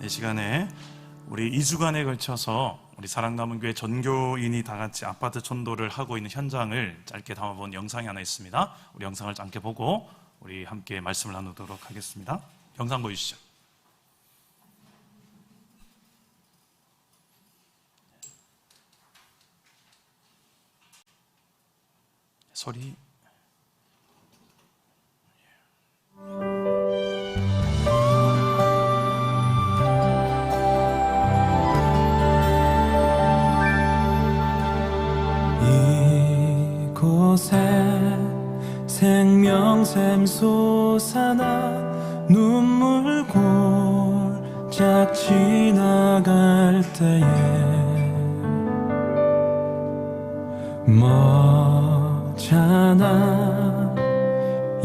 이 시간에 우리 2주간에 걸쳐서 우리 사랑남은교회 전교인이 다 같이 아파트 천도를 하고 있는 현장을 짧게 담아본 영상이 하나 있습니다. 우리 영상을 짧게 보고 우리 함께 말씀을 나누도록 하겠습니다. 영상 보이시죠? 소리. 이곳에 생명샘 솟아나 눈물 골짝 지나갈 때에 머잖아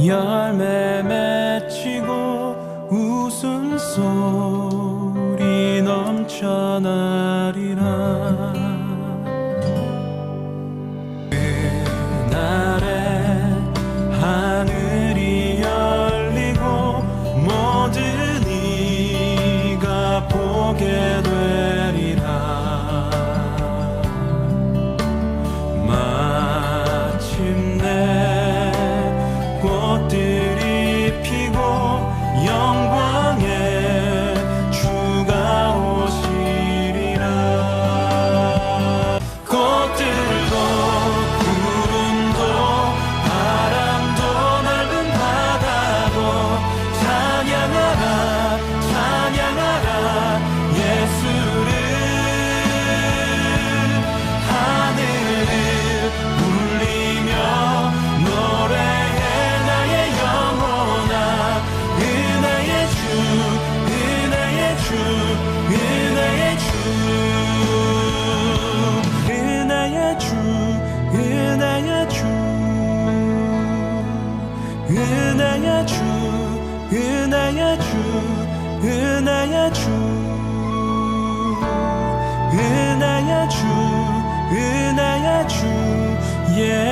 열매 맺히고 웃음소리 넘쳐나리라. 하늘이 열리고 모든 이가 보게 되리라. 마침내 꽃들이 피고 영광의 주가 오시리라. 꽃들도 은혜의 주 예수.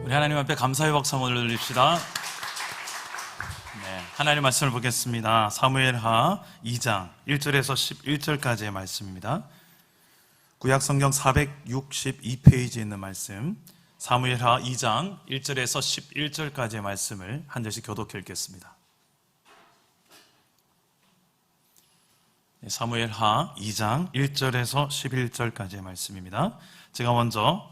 우리 하나님 앞에 감사의 박수 한번 올립시다. 하나님 말씀을 보겠습니다. 사무엘하 2장 1절에서 11절까지의 말씀입니다. 구약성경 462페이지에 있는 말씀, 사무엘하 2장 1절에서 11절까지의 말씀을 한 절씩 교독해 읽겠습니다. 사무엘하 2장 1절에서 11절까지의 말씀입니다. 제가 먼저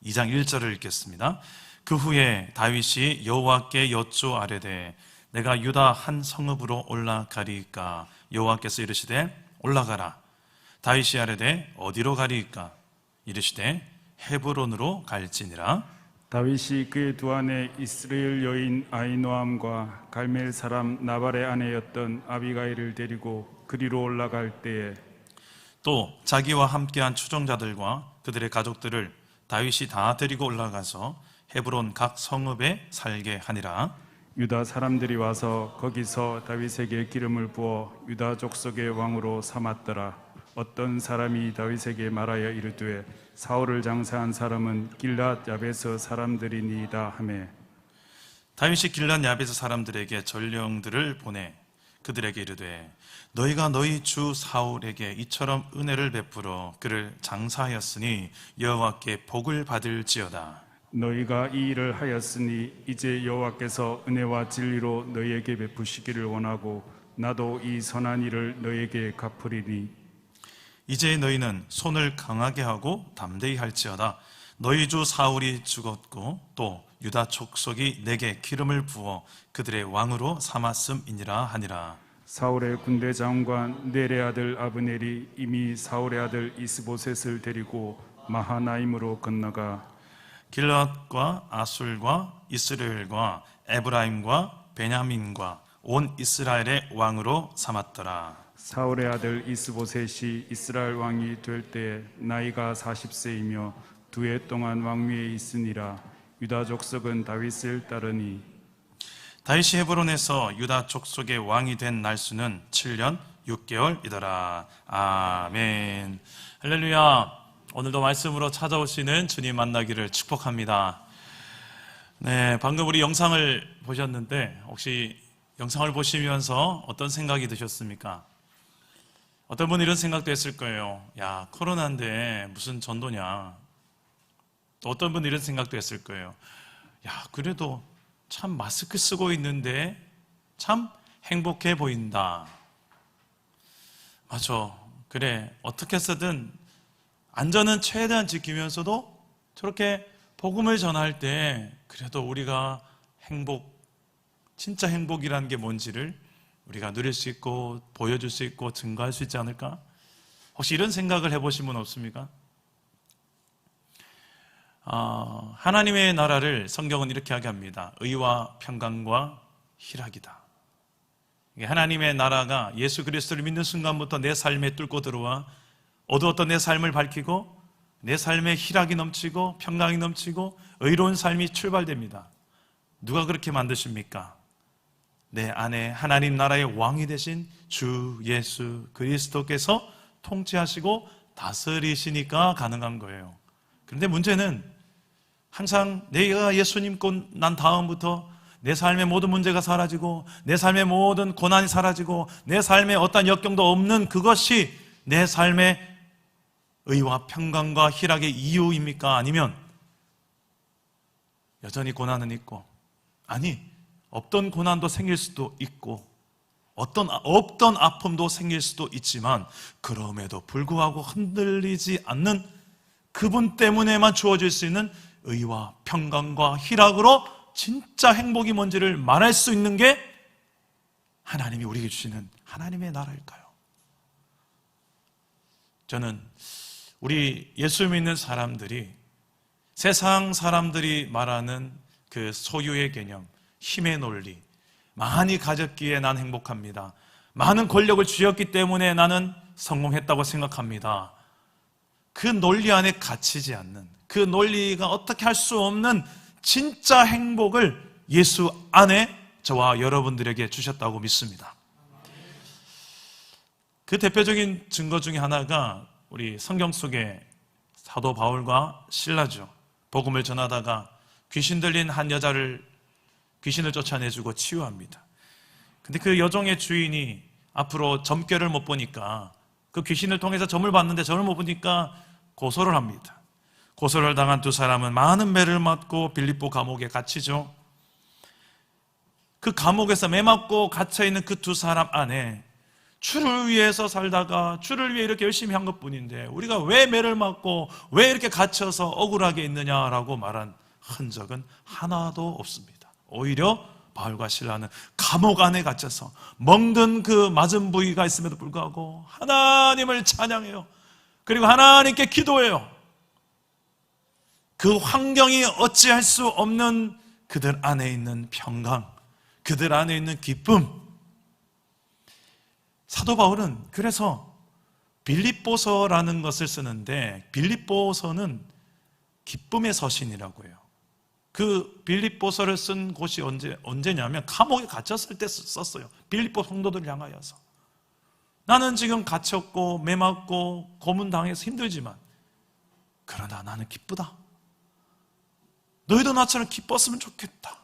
2장 1절을 읽겠습니다. 그 후에 다윗이 여호와께 여쭈아뢰되 내가 유다 한 성읍으로 올라가리이까? 여호와께서 이르시되 올라가라. 다윗이 아뢰되 어디로 가리이까? 이르시되 헤브론으로 갈지니라. 다윗이 그의 두 아내 이스라엘 여인 아히노암과 갈멜 사람 나발의 아내였던 아비가일을 데리고 그리로 올라갈 때에 또 자기와 함께한 추종자들과 그들의 가족들을 다윗이 다 데리고 올라가서 헤브론 각 성읍에 살게 하니라. 유다 사람들이 와서 거기서 다윗에게 기름을 부어 유다 족속의 왕으로 삼았더라. 어떤 사람이 다윗에게 말하여 이르되 사울을 장사한 사람은 길랏 야베스 사람들이니이다 하매 다윗이 길랏 야베스 사람들에게 전령들을 보내 그들에게 이르되 너희가 너희 주 사울에게 이처럼 은혜를 베풀어 그를 장사하였으니 여호와께 복을 받을지어다. 너희가 이 일을 하였으니 이제 여호와께서 은혜와 진리로 너희에게 베푸시기를 원하고 나도 이 선한 일을 너희에게 갚으리니 이제 너희는 손을 강하게 하고 담대히 할지어다. 너희 주 사울이 죽었고 또 유다 족속이 내게 기름을 부어 그들의 왕으로 삼았음이니라 하니라. 사울의 군대 장관 넬의 아들 아브넬이 이미 사울의 아들 이스보셋을 데리고 마하나임으로 건너가 길랏과 아술과 이스라엘과 에브라임과 베냐민과 온 이스라엘의 왕으로 삼았더라. 사울의 아들 이스보셋이 이스라엘 왕이 될 때 나이가 40세이며 2해 동안 왕위에 있으니라. 유다 족속은 다윗을 따르니 다윗이 헤브론에서 유다 족속의 왕이 된 날수는 7년 6개월이더라. 아멘. 할렐루야. 오늘도 말씀으로 찾아오시는 주님 만나기를 축복합니다. 네, 방금 우리 영상을 보셨는데 혹시 영상을 보시면서 어떤 생각이 드셨습니까? 어떤 분은 이런 생각도 했을 거예요. 야, 코로나인데 무슨 전도냐. 또 어떤 분은 이런 생각도 했을 거예요. 야, 그래도 참 마스크 쓰고 있는데 참 행복해 보인다. 맞아. 그래. 어떻게 쓰든 안전은 최대한 지키면서도 저렇게 복음을 전할 때 그래도 우리가 진짜 행복이라는 게 뭔지를 우리가 누릴 수 있고 보여줄 수 있고 증거할 수 있지 않을까? 혹시 이런 생각을 해보신 분 없습니까? 하나님의 나라를 성경은 이렇게 이야기합니다. 의와 평강과 희락이다. 하나님의 나라가 예수 그리스도를 믿는 순간부터 내 삶에 뚫고 들어와 어두웠던 내 삶을 밝히고 내 삶에 희락이 넘치고 평강이 넘치고 의로운 삶이 출발됩니다. 누가 그렇게 만드십니까? 내 안에 하나님 나라의 왕이 되신 주 예수 그리스도께서 통치하시고 다스리시니까 가능한 거예요. 그런데 문제는 항상 내가 예수님 곧 난 다음부터 내 삶의 모든 문제가 사라지고 내 삶의 모든 고난이 사라지고 내 삶에 어떤 역경도 없는 그것이 내 삶의 의와 평강과 희락의 이유입니까? 아니면 여전히 고난은 있고 없던 고난도 생길 수도 있고 없던 아픔도 생길 수도 있지만 그럼에도 불구하고 흔들리지 않는 그분 때문에만 주어질 수 있는 의와 평강과 희락으로 진짜 행복이 뭔지를 말할 수 있는 게 하나님이 우리에게 주시는 하나님의 나라일까요? 저는 우리 예수 믿는 사람들이 세상 사람들이 말하는 그 소유의 개념, 힘의 논리 많이 가졌기에 난 행복합니다. 많은 권력을 쥐었기 때문에 나는 성공했다고 생각합니다. 그 논리 안에 갇히지 않는, 그 논리가 어떻게 할 수 없는 진짜 행복을 예수 안에 저와 여러분들에게 주셨다고 믿습니다. 그 대표적인 증거 중에 하나가 우리 성경 속에 사도 바울과 실라죠. 복음을 전하다가 귀신 들린 한 여자를 귀신을 쫓아내주고 치유합니다. 근데 그 여종의 주인이 앞으로 점괘를 못 보니까 그 귀신을 통해서 점을 봤는데 점을 못 보니까 고소를 합니다. 고소를 당한 두 사람은 많은 매를 맞고 빌립보 감옥에 갇히죠. 그 감옥에서 매 맞고 갇혀있는 그 두 사람 안에 주를 위해서 살다가 주를 위해 이렇게 열심히 한 것뿐인데 우리가 왜 매를 맞고 왜 이렇게 갇혀서 억울하게 있느냐라고 말한 흔적은 하나도 없습니다. 오히려 바울과 실라는 감옥 안에 갇혀서 멍든 그 맞은 부위가 있음에도 불구하고 하나님을 찬양해요. 그리고 하나님께 기도해요. 그 환경이 어찌할 수 없는 그들 안에 있는 평강, 그들 안에 있는 기쁨. 사도 바울은 그래서 빌립보서라는 것을 쓰는데 빌립보서는 기쁨의 서신이라고 해요. 그 빌립보서를 쓴 곳이 언제냐면 감옥에 갇혔을 때 썼어요. 빌립보 성도들을 향하여서. 나는 지금 갇혔고 매맞고 고문당해서 힘들지만 그러나 나는 기쁘다. 너희도 나처럼 기뻤으면 좋겠다.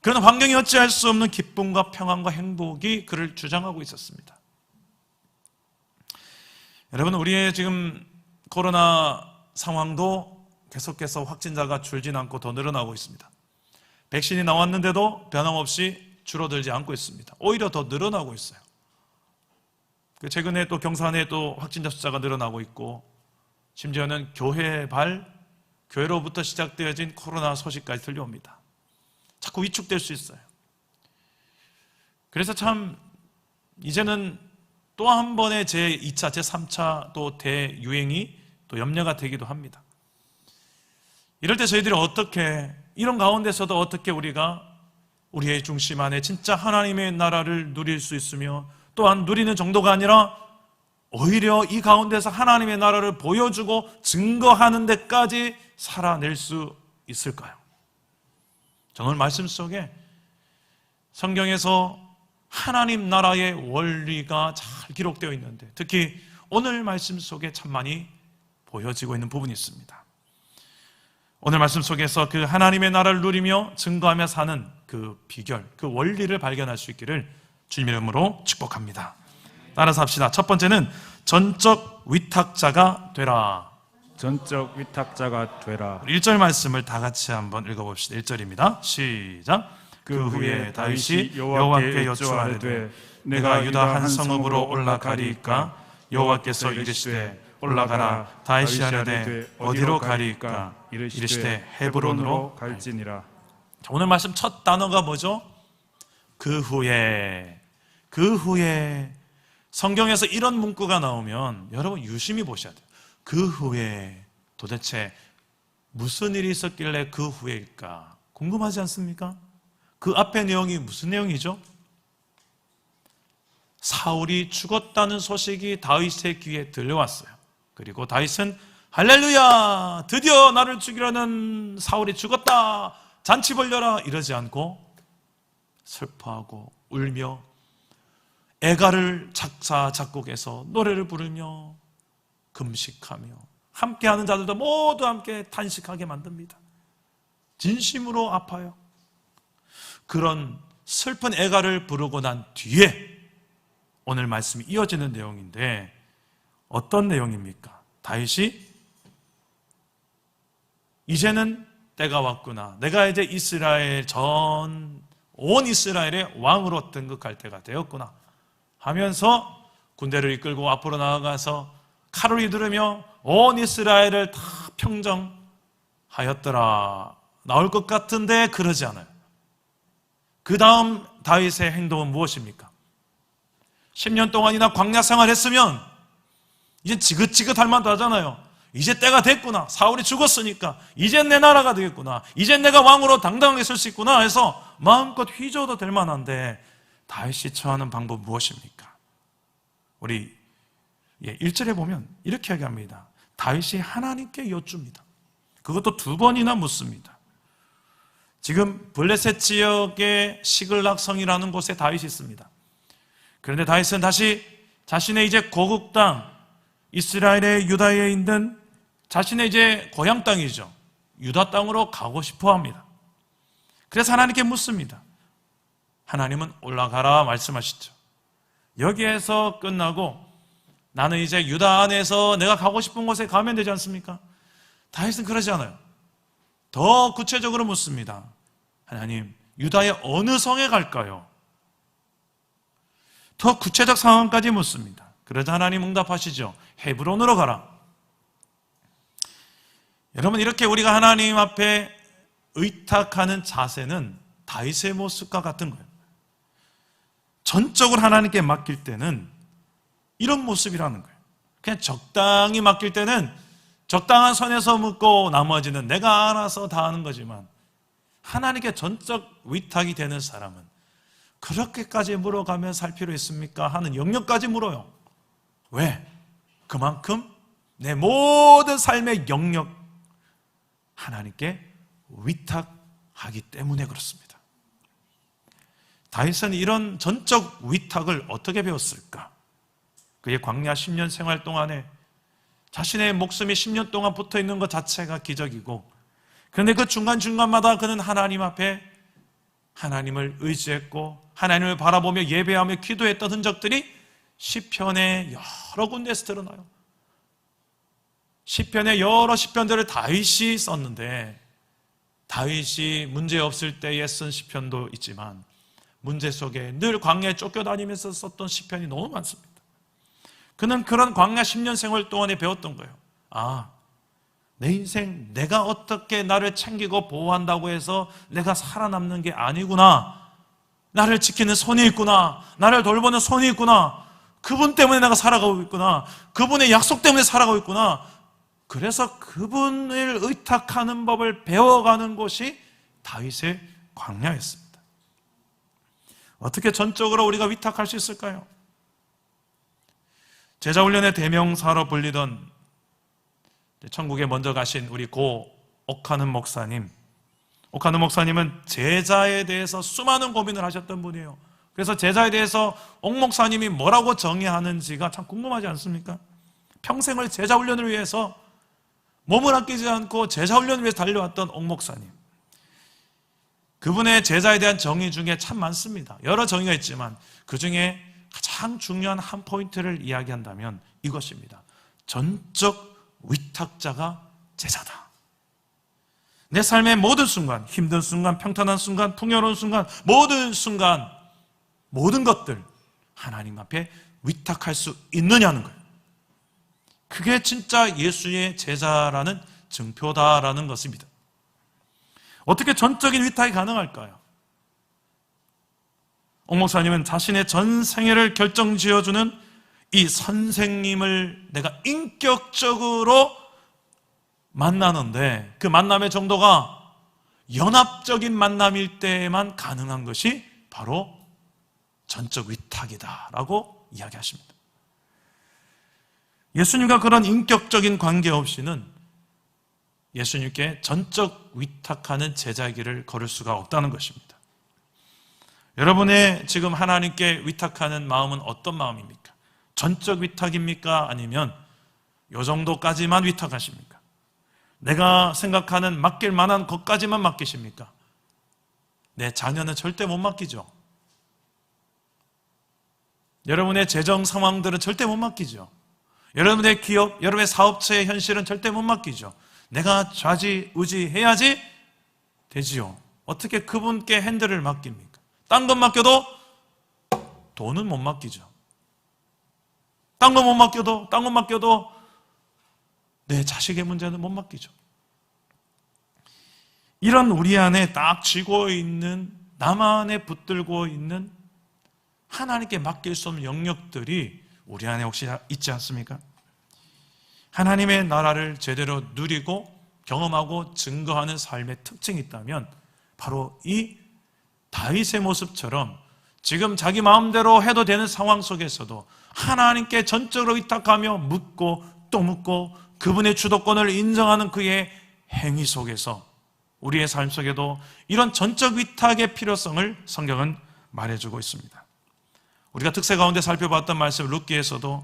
그러나 환경이 어찌할 수 없는 기쁨과 평안과 행복이 그를 주장하고 있었습니다. 여러분, 우리의 지금 코로나 상황도 계속해서 확진자가 줄진 않고 더 늘어나고 있습니다. 백신이 나왔는데도 변함없이 줄어들지 않고 있습니다. 오히려 더 늘어나고 있어요. 최근에 또 경산에 또 확진자 숫자가 늘어나고 있고 심지어는 교회로부터 시작되어진 코로나 소식까지 들려옵니다. 자꾸 위축될 수 있어요. 그래서 참 이제는 또 한 번의 제2차, 제3차 또 대유행이 또 염려가 되기도 합니다. 이럴 때 저희들이 이런 가운데서도 어떻게 우리가 우리의 중심 안에 진짜 하나님의 나라를 누릴 수 있으며 또한 누리는 정도가 아니라 오히려 이 가운데서 하나님의 나라를 보여주고 증거하는 데까지 살아낼 수 있을까요? 오늘 말씀 속에 성경에서 하나님 나라의 원리가 잘 기록되어 있는데 특히 오늘 말씀 속에 참 많이 보여지고 있는 부분이 있습니다. 오늘 말씀 속에서 그 하나님의 나라를 누리며 증거하며 사는 그 비결, 그 원리를 발견할 수 있기를 주님의 이름으로 축복합니다. 따라서 합시다. 첫 번째는 전적 위탁자가 되라. 전적 위탁자가 되라. 1절 말씀을 다 같이 한번 읽어봅시다. 1절입니다. 시작. 그 후에 다윗이 여호와께 여쭈아르되 내가 유다 한 성읍으로 올라가리이까? 여호와께서 이르시되 올라가라. 다윗이 하려되 어디로 가리이까? 이르시되 헤브론으로 갈지니라. 오늘 말씀 첫 단어가 뭐죠? 그 후에. 그 후에. 성경에서 이런 문구가 나오면 여러분 유심히 보셔야 돼요. 그 후에 도대체 무슨 일이 있었길래 그 후에일까? 궁금하지 않습니까? 그 앞의 내용이 무슨 내용이죠? 사울이 죽었다는 소식이 다윗의 귀에 들려왔어요. 그리고 다윗은 할렐루야! 드디어 나를 죽이려는 사울이 죽었다! 잔치 벌려라! 이러지 않고 슬퍼하고 울며 애가를 작사 작곡해서 노래를 부르며 금식하며 함께하는 자들도 모두 함께 탄식하게 만듭니다. 진심으로 아파요. 그런 슬픈 애가를 부르고 난 뒤에 오늘 말씀이 이어지는 내용인데 어떤 내용입니까? 다윗이 이제는 때가 왔구나. 내가 이제 이스라엘 온 이스라엘의 왕으로 등극할 때가 되었구나 하면서 군대를 이끌고 앞으로 나아가서 칼을 휘두르며 온 이스라엘을 다 평정하였더라 나올 것 같은데 그러지 않아요. 그 다음 다윗의 행동은 무엇입니까? 10년 동안이나 광야 생활했으면 이제 지긋지긋할 만도 하잖아요. 이제 때가 됐구나. 사울이 죽었으니까 이젠 내 나라가 되겠구나. 이젠 내가 왕으로 당당하게 설 수 있구나 해서 마음껏 휘저어도 될 만한데 다윗이 처하는 방법 무엇입니까? 우리 1절에 보면 이렇게 얘기합니다. 다윗이 하나님께 여쭙니다. 그것도 2번이나 묻습니다. 지금 블레셋 지역의 시글락성이라는 곳에 다윗이 있습니다. 그런데 다윗은 다시 자신의 이제 고국 땅 이스라엘의 유다에 있는 자신의 이제 고향 땅이죠. 유다 땅으로 가고 싶어 합니다. 그래서 하나님께 묻습니다. 하나님은 올라가라 말씀하시죠. 여기에서 끝나고 나는 이제 유다 안에서 내가 가고 싶은 곳에 가면 되지 않습니까? 다윗은 그러지 않아요. 더 구체적으로 묻습니다. 하나님, 유다의 어느 성에 갈까요? 더 구체적 상황까지 묻습니다. 그러자 하나님 응답하시죠. 헤브론으로 가라. 여러분, 이렇게 우리가 하나님 앞에 의탁하는 자세는 다윗의 모습과 같은 거예요. 전적으로 하나님께 맡길 때는 이런 모습이라는 거예요. 그냥 적당히 맡길 때는 적당한 선에서 묻고 나머지는 내가 알아서 다 하는 거지만 하나님께 전적 위탁이 되는 사람은 그렇게까지 물어가며 살 필요 있습니까? 하는 영역까지 물어요. 왜? 그만큼 내 모든 삶의 영역 하나님께 위탁하기 때문에 그렇습니다. 다윗은 이런 전적 위탁을 어떻게 배웠을까? 그의 광야 10년 생활 동안에 자신의 목숨이 10년 동안 붙어 있는 것 자체가 기적이고, 그런데 그 중간중간마다 그는 하나님 앞에 하나님을 의지했고 하나님을 바라보며 예배하며 기도했던 흔적들이 시편의 여러 군데에서 드러나요. 시편의 여러 시편들을 다윗이 썼는데 다윗이 문제 없을 때에 쓴 시편도 있지만 문제 속에 늘 광야에 쫓겨다니면서 썼던 시편이 너무 많습니다. 그는 그런 광야 10년 생활 동안에 배웠던 거예요. 아, 내 인생 내가 어떻게 나를 챙기고 보호한다고 해서 내가 살아남는 게 아니구나. 나를 지키는 손이 있구나. 나를 돌보는 손이 있구나. 그분 때문에 내가 살아가고 있구나. 그분의 약속 때문에 살아가고 있구나. 그래서 그분을 의탁하는 법을 배워가는 곳이 다윗의 광야였습니다. 어떻게 전적으로 우리가 위탁할 수 있을까요? 제자훈련의 대명사로 불리던 천국에 먼저 가신 우리 고 옥하는 목사님, 옥하는 목사님은 제자에 대해서 수많은 고민을 하셨던 분이에요. 그래서 제자에 대해서 옥 목사님이 뭐라고 정의하는지가 참 궁금하지 않습니까? 평생을 제자훈련을 위해서 몸을 아끼지 않고 제자 훈련을 위해서 달려왔던 옥 목사님, 그분의 제자에 대한 정의 중에 참 많습니다. 여러 정의가 있지만 그 중에 가장 중요한 한 포인트를 이야기한다면 이것입니다. 전적 위탁자가 제자다. 내 삶의 모든 순간, 힘든 순간, 평탄한 순간, 풍요로운 순간, 모든 순간, 모든 것들 하나님 앞에 위탁할 수 있느냐는 거예요. 그게 진짜 예수의 제자라는 증표다라는 것입니다. 어떻게 전적인 위탁이 가능할까요? 옥 목사님은 자신의 전 생애를 결정지어주는 이 선생님을 내가 인격적으로 만나는데 그 만남의 정도가 연합적인 만남일 때만 가능한 것이 바로 전적 위탁이다라고 이야기하십니다. 예수님과 그런 인격적인 관계 없이는 예수님께 전적 위탁하는 제자의 길을 걸을 수가 없다는 것입니다. 여러분의 지금 하나님께 위탁하는 마음은 어떤 마음입니까? 전적 위탁입니까? 아니면 요 정도까지만 위탁하십니까? 내가 생각하는 맡길 만한 것까지만 맡기십니까? 내 자녀는 절대 못 맡기죠. 여러분의 재정 상황들은 절대 못 맡기죠. 여러분의 기업, 여러분의 사업체의 현실은 절대 못 맡기죠. 내가 좌지우지해야지 되지요. 어떻게 그분께 핸들을 맡깁니까? 딴 것 맡겨도 돈은 못 맡기죠. 딴 거 못 맡겨도 내 자식의 문제는 못 맡기죠. 이런 우리 안에 딱 쥐고 있는, 나만에 붙들고 있는 하나님께 맡길 수 없는 영역들이 우리 안에 혹시 있지 않습니까? 하나님의 나라를 제대로 누리고 경험하고 증거하는 삶의 특징이 있다면 바로 이 다윗의 모습처럼 지금 자기 마음대로 해도 되는 상황 속에서도 하나님께 전적으로 위탁하며 묻고 또 묻고 그분의 주도권을 인정하는 그의 행위 속에서 우리의 삶 속에도 이런 전적 위탁의 필요성을 성경은 말해주고 있습니다. 우리가 특세 가운데 살펴봤던 말씀 룻기에서도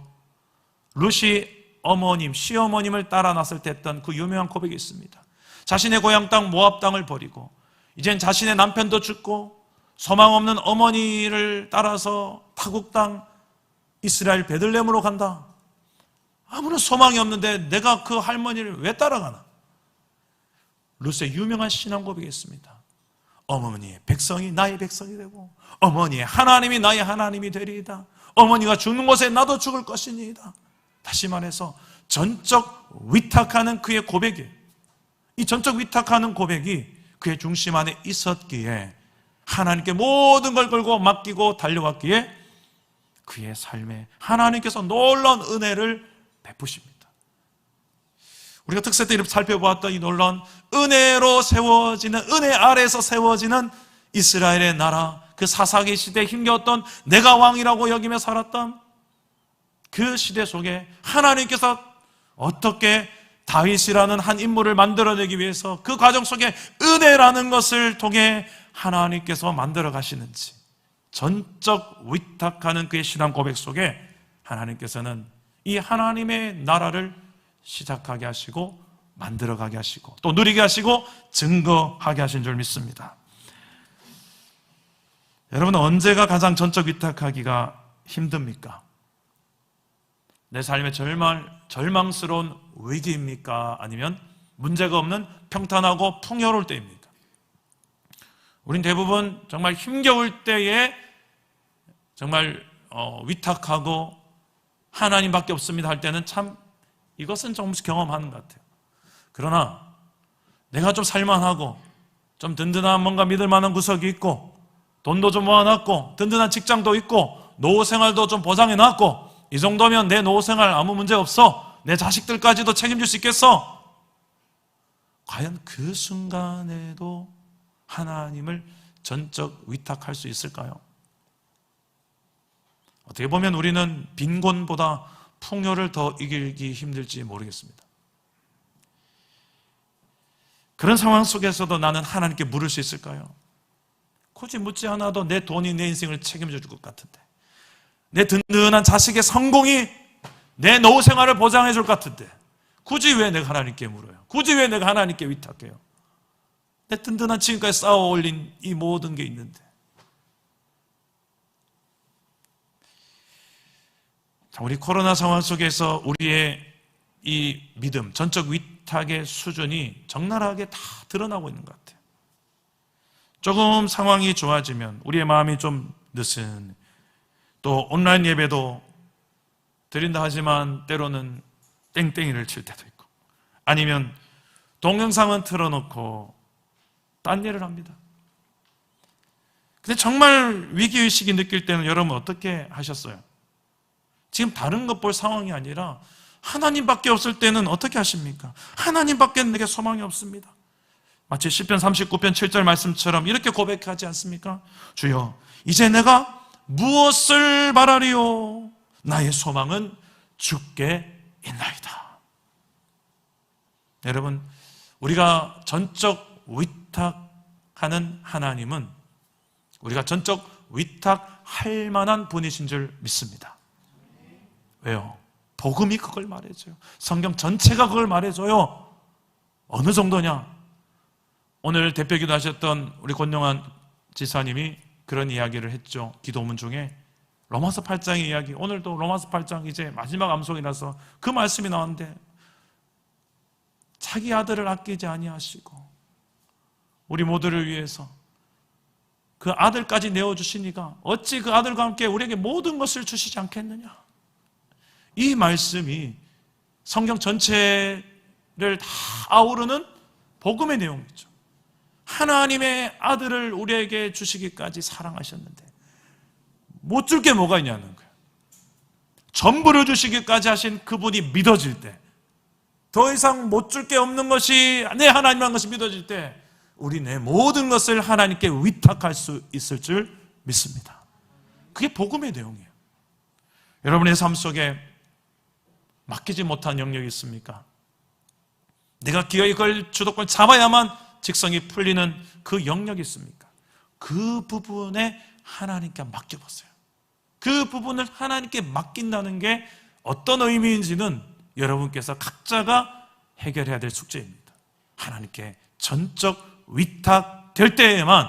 룻이 어머님, 시어머님을 따라 났을 때 했던 그 유명한 고백이 있습니다. 자신의 고향 땅 모압 땅을 버리고 이젠 자신의 남편도 죽고 소망 없는 어머니를 따라서 타국 땅 이스라엘 베들레헴으로 간다. 아무런 소망이 없는데 내가 그 할머니를 왜 따라가나? 룻의 유명한 신앙 고백이 있습니다. 어머니의 백성이 나의 백성이 되고 어머니의 하나님이 나의 하나님이 되리이다. 어머니가 죽는 곳에 나도 죽을 것이니이다. 다시 말해서 전적 위탁하는 그의 고백이, 이 전적 위탁하는 고백이 그의 중심 안에 있었기에 하나님께 모든 걸 걸고 맡기고 달려왔기에 그의 삶에 하나님께서 놀라운 은혜를 베푸십니다. 우리가 특세 때 이렇게 살펴보았던 이 놀라운 은혜로 세워지는, 은혜 아래에서 세워지는 이스라엘의 나라, 그 사사기 시대에 힘겨웠던 내가 왕이라고 여기며 살았던 그 시대 속에 하나님께서 어떻게 다윗이라는 한 인물을 만들어내기 위해서 그 과정 속에 은혜라는 것을 통해 하나님께서 만들어 가시는지, 전적 위탁하는 그의 신앙 고백 속에 하나님께서는 이 하나님의 나라를 시작하게 하시고 만들어가게 하시고 또 누리게 하시고 증거하게 하신 줄 믿습니다. 여러분, 언제가 가장 전적 위탁하기가 힘듭니까? 내 삶의 절망스러운 위기입니까? 아니면 문제가 없는 평탄하고 풍요로울 때입니까? 우린 대부분 정말 힘겨울 때에 정말 위탁하고 하나님밖에 없습니다 할 때는 참 이것은 조금씩 경험하는 것 같아요. 그러나 내가 좀 살만하고 좀 든든한 뭔가 믿을 만한 구석이 있고 돈도 좀 모아놨고 든든한 직장도 있고 노후 생활도 좀 보장해놨고 이 정도면 내 노후 생활 아무 문제 없어, 내 자식들까지도 책임질 수 있겠어. 과연 그 순간에도 하나님을 전적 위탁할 수 있을까요? 어떻게 보면 우리는 빈곤보다 풍요를 더 이기기 힘들지 모르겠습니다. 그런 상황 속에서도 나는 하나님께 물을 수 있을까요? 굳이 묻지 않아도 내 돈이 내 인생을 책임져 줄 것 같은데, 내 든든한 자식의 성공이 내 노후 생활을 보장해 줄 것 같은데 굳이 왜 내가 하나님께 물어요? 굳이 왜 내가 하나님께 위탁해요? 내 든든한 지금까지 쌓아 올린 이 모든 게 있는데. 자, 우리 코로나 상황 속에서 우리의 이 믿음, 전적 위탁의 수준이 적나라하게 다 드러나고 있는 것 같아요. 조금 상황이 좋아지면 우리의 마음이 좀 느슨, 또 온라인 예배도 드린다 하지만 때로는 땡땡이를 칠 때도 있고, 아니면 동영상은 틀어놓고 딴 일을 합니다. 근데 정말 위기의식이 느낄 때는 여러분 어떻게 하셨어요? 지금 다른 것 볼 상황이 아니라 하나님밖에 없을 때는 어떻게 하십니까? 하나님밖에 내게 소망이 없습니다. 마치 시편 39편 7절 말씀처럼 이렇게 고백하지 않습니까? 주여, 이제 내가 무엇을 바라리요? 나의 소망은 주께 있나이다. 여러분, 우리가 전적 위탁하는 하나님은 우리가 전적 위탁할 만한 분이신 줄 믿습니다. 왜요? 복음이 그걸 말해줘요. 성경 전체가 그걸 말해줘요. 어느 정도냐? 오늘 대표기도 하셨던 우리 권영환 지사님이 그런 이야기를 했죠. 기도문 중에 로마서 8장의 이야기, 오늘도 로마서 8장 이제 마지막 암송이라서 그 말씀이 나왔는데, 자기 아들을 아끼지 아니하시고 우리 모두를 위해서 그 아들까지 내어주시니까 어찌 그 아들과 함께 우리에게 모든 것을 주시지 않겠느냐. 이 말씀이 성경 전체를 다 아우르는 복음의 내용이죠. 하나님의 아들을 우리에게 주시기까지 사랑하셨는데 못 줄 게 뭐가 있냐는 거예요. 전부를 주시기까지 하신 그분이 믿어질 때, 더 이상 못 줄 게 없는 것이 내 하나님이라는 것이 믿어질 때 우리 내 모든 것을 하나님께 위탁할 수 있을 줄 믿습니다. 그게 복음의 내용이에요. 여러분의 삶 속에 맡기지 못한 영역이 있습니까? 내가 기어이 그걸 주도권 잡아야만 직성이 풀리는 그 영역이 있습니까? 그 부분에 하나님께 맡겨보세요. 그 부분을 하나님께 맡긴다는 게 어떤 의미인지는 여러분께서 각자가 해결해야 될 숙제입니다. 하나님께 전적 위탁될 때에만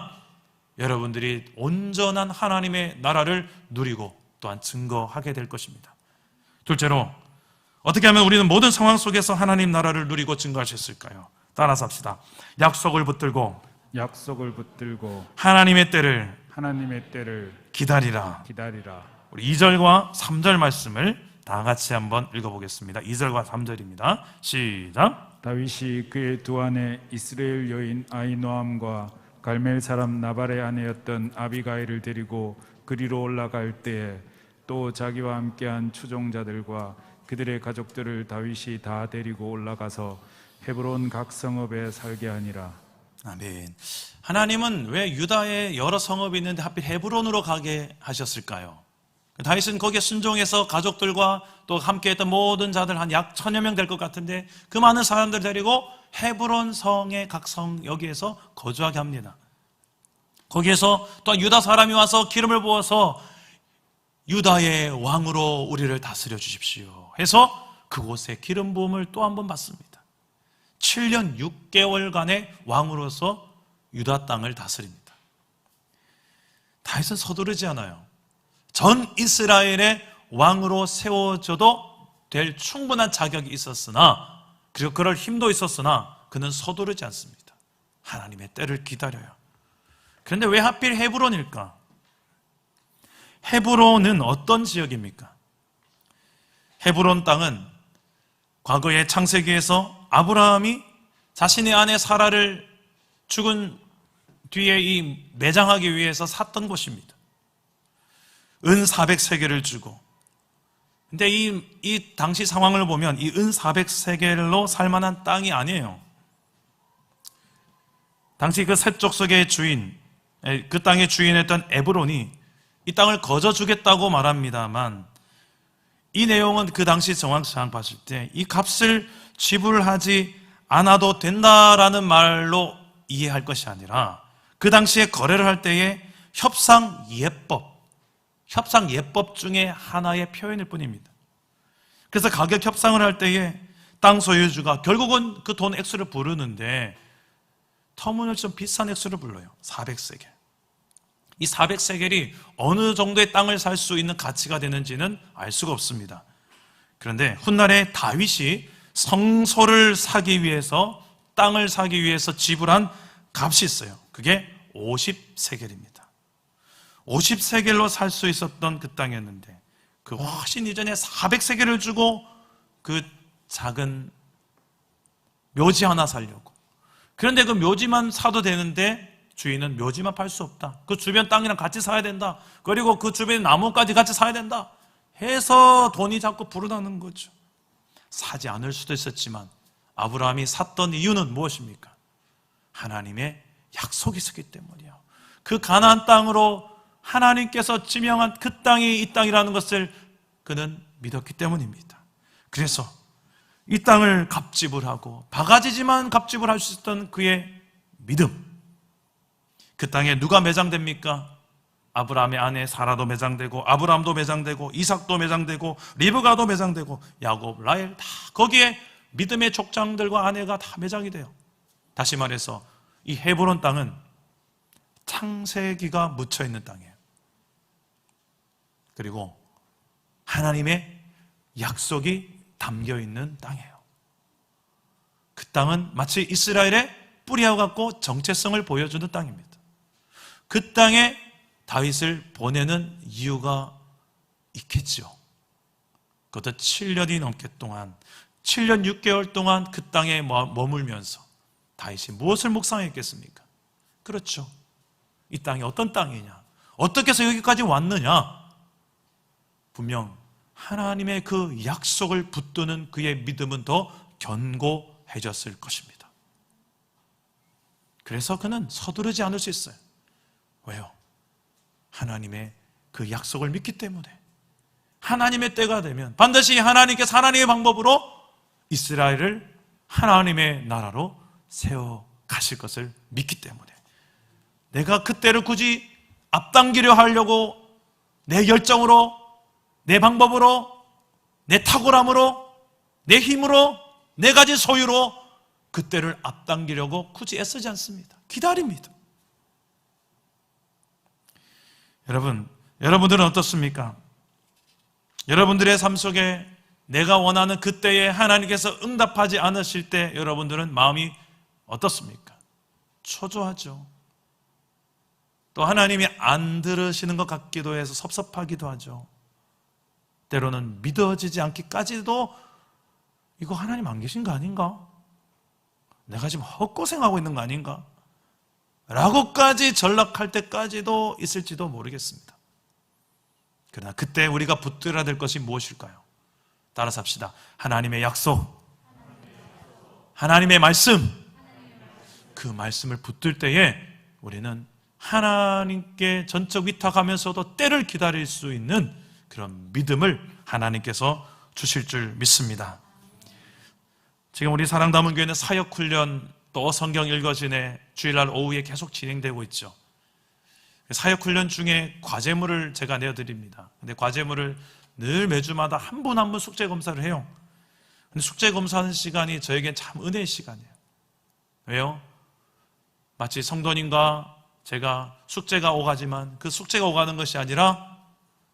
여러분들이 온전한 하나님의 나라를 누리고 또한 증거하게 될 것입니다. 둘째로, 어떻게 하면 우리는 모든 상황 속에서 하나님 나라를 누리고 증거할 수 있을까요? 따라서 합시다. 약속을 붙들고 하나님의 때를 기다리라. 우리 2절과 3절 말씀을 다 같이 한번 읽어보겠습니다. 2절과 3절입니다. 시작. 다윗이 그의 두 아내 이스라엘 여인 아히노암과 갈멜 사람 나발의 아내였던 아비가일을 데리고 그리로 올라갈 때에 또 자기와 함께한 추종자들과 그들의 가족들을 다윗이 다 데리고 올라가서 헤브론 각 성읍에 살게 하니라. 아멘. 하나님은 왜 유다에 여러 성읍이 있는데 하필 헤브론으로 가게 하셨을까요? 다윗은 거기에 순종해서 가족들과 또 함께했던 모든 자들 한 약 1000여 명 될 것 같은데 그 많은 사람들 데리고 헤브론 성의 각 성 여기에서 거주하게 합니다. 거기에서 또 유다 사람이 와서 기름을 부어서 유다의 왕으로 우리를 다스려 주십시오 해서 그곳에 기름 부음을 또 한 번 받습니다. 7년 6개월간의 왕으로서 유다 땅을 다스립니다. 다윗은 서두르지 않아요. 전 이스라엘의 왕으로 세워져도 될 충분한 자격이 있었으나, 그리고 그럴 힘도 있었으나 그는 서두르지 않습니다. 하나님의 때를 기다려요. 그런데 왜 하필 헤브론일까? 헤브론은 어떤 지역입니까? 헤브론 땅은 과거의 창세기에서 아브라함이 자신의 아내 사라를 죽은 뒤에 이 매장하기 위해서 샀던 곳입니다. 은 400세겔을 주고. 근데 이 당시 상황을 보면 이 은 400세겔로 살만한 땅이 아니에요. 당시 그 셋 족속의 주인, 그 땅의 주인이었던 에브론이 이 땅을 거저 주겠다고 말합니다만, 이 내용은 그 당시 정황상 봤을 때 이 값을 지불하지 않아도 된다라는 말로 이해할 것이 아니라 그 당시에 거래를 할 때의 협상 예법 중에 하나의 표현일 뿐입니다. 그래서 가격 협상을 할 때에 땅 소유주가 결국은 그 돈 액수를 부르는데 터무니없이 좀 비싼 액수를 불러요. 400세겔. 이 400세겔이 어느 정도의 땅을 살 수 있는 가치가 되는지는 알 수가 없습니다. 그런데 훗날에 다윗이 성소를 사기 위해서, 땅을 사기 위해서 지불한 값이 있어요. 그게 50세겔입니다. 50세겔로 살 수 있었던 그 땅이었는데 그 훨씬 이전에 400세겔을 주고 그 작은 묘지 하나 사려고. 그런데 그 묘지만 사도 되는데 주인은 묘지만 팔 수 없다. 그 주변 땅이랑 같이 사야 된다. 그리고 그 주변 나무까지 같이 사야 된다. 해서 돈이 자꾸 불어나는 거죠. 사지 않을 수도 있었지만 아브라함이 샀던 이유는 무엇입니까? 하나님의 약속이 있었기 때문이에요. 그 가나안 땅으로 하나님께서 지명한 그 땅이 이 땅이라는 것을 그는 믿었기 때문입니다. 그래서 이 땅을 갑집을 하고 바가지지만 갑집을 할 수 있었던 그의 믿음. 그 땅에 누가 매장됩니까? 아브라함의 아내 사라도 매장되고, 아브라함도 매장되고, 이삭도 매장되고, 리브가도 매장되고, 야곱, 라헬 다 거기에 믿음의 족장들과 아내가 다 매장이 돼요. 다시 말해서 이 헤브론 땅은 창세기가 묻혀 있는 땅이에요. 그리고 하나님의 약속이 담겨 있는 땅이에요. 그 땅은 마치 이스라엘의 뿌리와 같고 정체성을 보여주는 땅입니다. 그 땅에 다윗을 보내는 이유가 있겠죠. 그것도 7년이 넘게 동안, 7년 6개월 동안 그 땅에 머물면서 다윗이 무엇을 묵상했겠습니까? 그렇죠. 이 땅이 어떤 땅이냐? 어떻게 해서 여기까지 왔느냐? 분명 하나님의 그 약속을 붙드는 그의 믿음은 더 견고해졌을 것입니다. 그래서 그는 서두르지 않을 수 있어요. 왜요? 하나님의 그 약속을 믿기 때문에. 하나님의 때가 되면 반드시 하나님께서 하나님의 방법으로 이스라엘을 하나님의 나라로 세워 가실 것을 믿기 때문에. 내가 그때를 굳이 앞당기려 하려고 내 열정으로, 내 방법으로, 내 탁월함으로, 내 힘으로, 내 가진 소유로 그때를 앞당기려고 굳이 애쓰지 않습니다. 기다립니다. 여러분들은 어떻습니까? 여러분들의 삶 속에 내가 원하는 그때에 하나님께서 응답하지 않으실 때 여러분들은 마음이 어떻습니까? 초조하죠. 또 하나님이 안 들으시는 것 같기도 해서 섭섭하기도 하죠. 때로는 믿어지지 않기까지도 이거 하나님 안 계신 거 아닌가? 내가 지금 헛고생하고 있는 거 아닌가? 라고까지 전락할 때까지도 있을지도 모르겠습니다. 그러나 그때 우리가 붙들어야 될 것이 무엇일까요? 따라서 합시다. 하나님의 약속, 하나님의 말씀, 그 말씀을 붙들 때에 우리는 하나님께 전적 위탁하면서도 때를 기다릴 수 있는 그런 믿음을 하나님께서 주실 줄 믿습니다. 지금 우리 사랑담은 교회는 사역훈련 또 성경 읽어진의 주일날 오후에 계속 진행되고 있죠. 사역훈련 중에 과제물을 제가 내어드립니다. 근데 과제물을 늘 매주마다 한 분 한 분 숙제 검사를 해요. 근데 숙제 검사하는 시간이 저에겐 참 은혜의 시간이에요. 왜요? 마치 성도님과 제가 숙제가 오가지만 그 숙제가 오가는 것이 아니라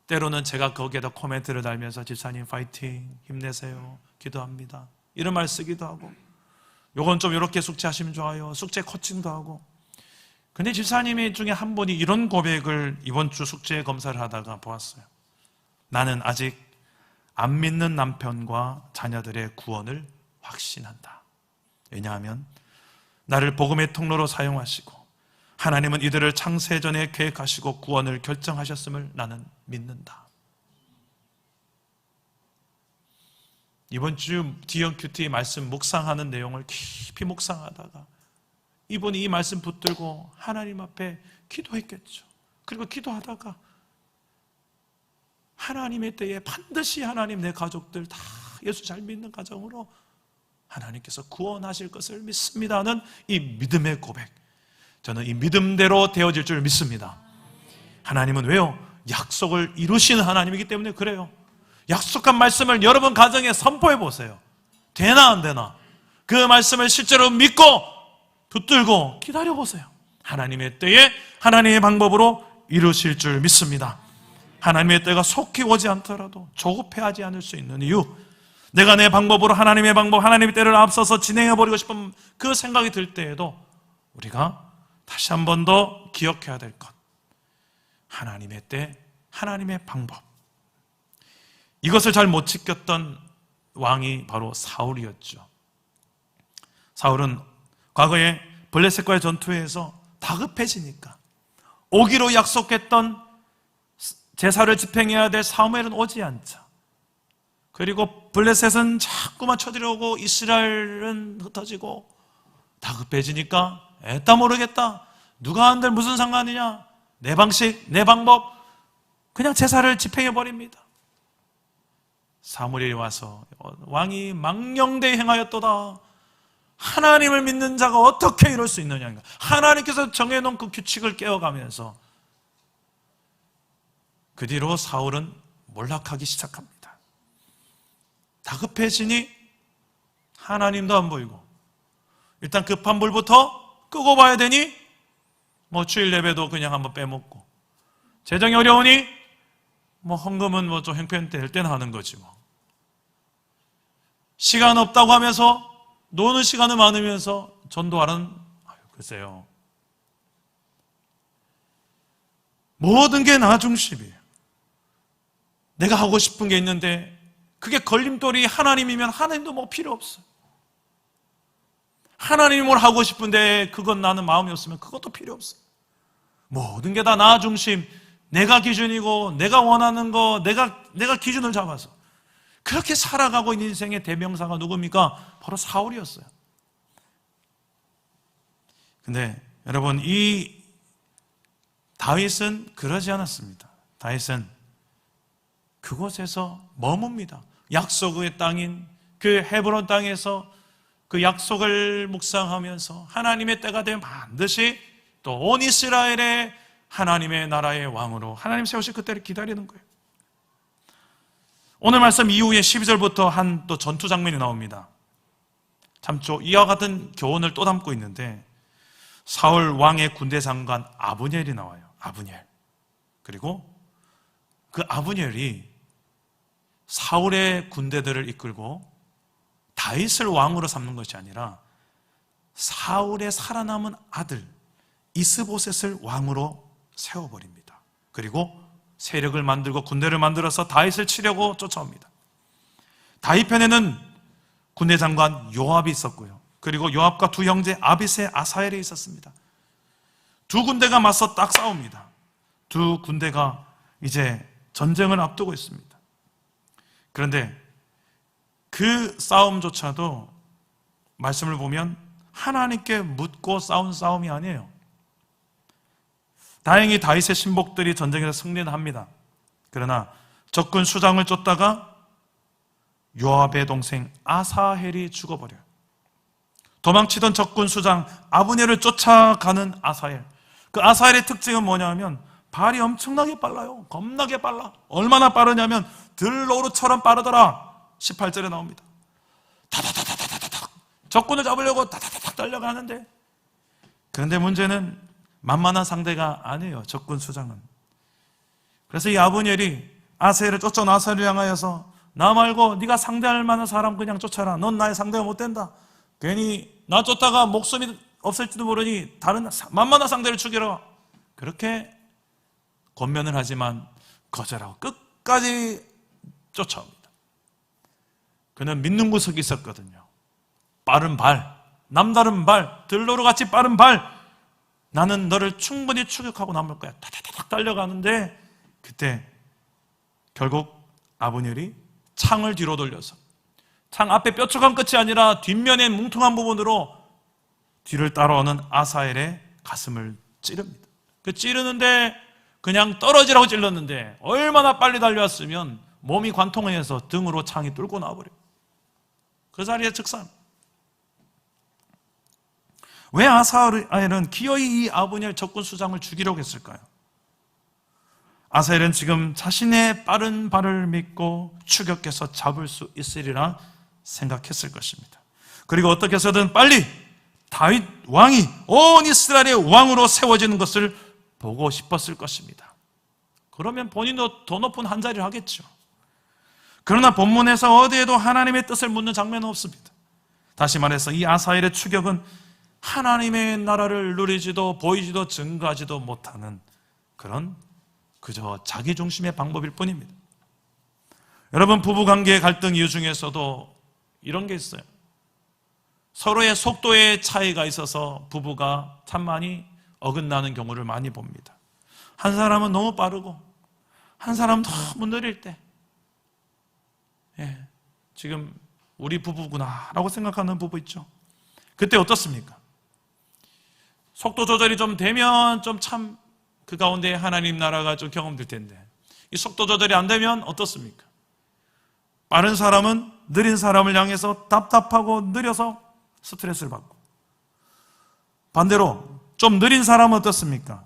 때로는 제가 거기에다 코멘트를 달면서 집사님 파이팅, 힘내세요, 기도합니다, 이런 말 쓰기도 하고, 요건 좀 이렇게 숙제하시면 좋아요, 숙제 코칭도 하고. 근데 집사님이 중에 한 분이 이런 고백을 이번 주 숙제 검사를 하다가 보았어요. 나는 아직 안 믿는 남편과 자녀들의 구원을 확신한다. 왜냐하면 나를 복음의 통로로 사용하시고 하나님은 이들을 창세전에 계획하시고 구원을 결정하셨음을 나는 믿는다. 이번 주 DMQT 말씀 묵상하는 내용을 깊이 묵상하다가 이분이 이 말씀 붙들고 하나님 앞에 기도했겠죠. 그리고 기도하다가 하나님의 때에 반드시 하나님 내 가족들 다 예수 잘 믿는 가정으로 하나님께서 구원하실 것을 믿습니다는 이 믿음의 고백, 저는 이 믿음대로 되어질 줄 믿습니다. 하나님은 왜요? 약속을 이루시는 하나님이기 때문에 그래요. 약속한 말씀을 여러분 가정에 선포해 보세요. 되나 안 되나? 그 말씀을 실제로 믿고 붙들고 기다려보세요. 하나님의 때에 하나님의 방법으로 이루실 줄 믿습니다. 하나님의 때가 속히 오지 않더라도 조급해하지 않을 수 있는 이유, 내가 내 방법으로 하나님의 방법, 하나님의 때를 앞서서 진행해버리고 싶은 그 생각이 들 때에도 우리가 다시 한 번 더 기억해야 될 것, 하나님의 때, 하나님의 방법. 이것을 잘 못 지켰던 왕이 바로 사울이었죠. 사울은 과거에 블레셋과의 전투에서 다급해지니까 오기로 약속했던 제사를 집행해야 될 사무엘은 오지 않자, 그리고 블레셋은 자꾸만 쳐들어오고 이스라엘은 흩어지고, 다급해지니까 에따 모르겠다, 누가 한들 무슨 상관이냐, 내 방식, 내 방법, 그냥 제사를 집행해버립니다. 사무엘이 와서 왕이 망령되이 행하였도다, 하나님을 믿는 자가 어떻게 이럴 수 있느냐, 하나님께서 정해놓은 그 규칙을 깨어가면서 그 뒤로 사울은 몰락하기 시작합니다. 다급해지니 하나님도 안 보이고, 일단 급한 불부터 끄고 봐야 되니 뭐 주일 예배도 그냥 한번 빼먹고, 재정이 어려우니 뭐 헌금은 뭐 좀 형편될 때는 하는 거지 뭐. 시간 없다고 하면서 노는 시간은 많으면서 전도하는, 글쎄요, 모든 게 나 중심이에요. 내가 하고 싶은 게 있는데 그게 걸림돌이 하나님이면 하나님도 뭐 필요 없어요. 하나님이 뭘 하고 싶은데 그건 나는 마음이 없으면 그것도 필요 없어요. 모든 게 다 나 중심, 내가 기준이고 내가 원하는 거, 내가 기준을 잡아서 그렇게 살아가고 있는 인생의 대명사가 누굽니까? 바로 사울이었어요. 근데 여러분, 이 다윗은 그러지 않았습니다. 다윗은 그곳에서 머뭅니다. 약속의 땅인 그 헤브론 땅에서 그 약속을 묵상하면서 하나님의 때가 되면 반드시 또 온 이스라엘의 하나님의 나라의 왕으로 하나님 세우실 그때를 기다리는 거예요. 오늘 말씀 이후에 12절부터 한 또 전투 장면이 나옵니다. 참 이와 같은 교훈을 또 담고 있는데, 사울 왕의 군대 장관 아브넬이 나와요. 아브넬. 그리고 그 아브넬이 사울의 군대들을 이끌고 다윗을 왕으로 삼는 것이 아니라 사울의 살아남은 아들 이스보셋을 왕으로 세워버립니다. 그리고 세력을 만들고 군대를 만들어서 다윗을 치려고 쫓아옵니다. 다윗 편에는 군대 장관 요압이 있었고요, 그리고 요압과 두 형제 아비세, 아사엘이 있었습니다. 두 군대가 맞서 딱 싸웁니다. 두 군대가 이제 전쟁을 앞두고 있습니다. 그런데 그 싸움조차도 말씀을 보면 하나님께 묻고 싸운 싸움이 아니에요. 다행히 다윗의 신복들이 전쟁에서 승리는 합니다. 그러나 적군 수장을 쫓다가 요압의 동생 아사헬이 죽어버려요. 도망치던 적군 수장 아브넬을 쫓아가는 아사헬. 그 아사헬의 특징은 뭐냐면 발이 엄청나게 빨라요. 겁나게 빨라. 얼마나 빠르냐면 들로루처럼 빠르더라. 18절에 나옵니다. 다다다다다다닥 적군을 잡으려고 다다다닥 달려가는데, 그런데 문제는 만만한 상대가 아니에요, 적군 수장은. 그래서 이 아브넬이 아사헬을 쫓아온 아사헬을 향하여서 나 말고 네가 상대할 만한 사람 그냥 쫓아라. 넌 나의 상대가 못 된다. 괜히 나 쫓다가 목숨이 없을지도 모르니 다른 만만한 상대를 죽이라. 그렇게 권면을 하지만 거절하고 끝까지 쫓아옵니다. 그는 믿는 구석이 있었거든요. 빠른 발, 남다른 발, 들로루같이 빠른 발, 나는 너를 충분히 추격하고 남을 거야. 다다다닥 달려가는데, 그때 결국 아브넬이 창을 뒤로 돌려서 창 앞에 뾰족한 끝이 아니라 뒷면의 뭉퉁한 부분으로 뒤를 따라오는 아사엘의 가슴을 찌릅니다. 그 찌르는데 그냥 떨어지라고 찔렀는데 얼마나 빨리 달려왔으면 몸이 관통해서 등으로 창이 뚫고 나와버려요. 그 자리에 즉사. 왜 아사엘은 기어이 이 아브넬 적군 수장을 죽이려고 했을까요? 아사엘은 지금 자신의 빠른 발을 믿고 추격해서 잡을 수 있으리라 생각했을 것입니다. 그리고 어떻게 해서든 빨리 다윗 왕이 온 이스라엘의 왕으로 세워지는 것을 보고 싶었을 것입니다. 그러면 본인도 더 높은 한 자리를 하겠죠. 그러나 본문에서 어디에도 하나님의 뜻을 묻는 장면은 없습니다. 다시 말해서 이 아사엘의 추격은 하나님의 나라를 누리지도 보이지도 증거하지도 못하는 그런 그저 자기 중심의 방법일 뿐입니다. 여러분, 부부관계의 갈등 이유 중에서도 이런 게 있어요. 서로의 속도의 차이가 있어서 부부가 참 많이 어긋나는 경우를 많이 봅니다. 한 사람은 너무 빠르고 한 사람은 너무 느릴 때, 지금 우리 부부구나 라고 생각하는 부부 있죠. 그때 어떻습니까? 속도 조절이 좀 되면 좀 참 그 가운데 하나님 나라가 좀 경험될 텐데, 이 속도 조절이 안 되면 어떻습니까? 빠른 사람은 느린 사람을 향해서 답답하고 느려서 스트레스를 받고, 반대로 좀 느린 사람은 어떻습니까?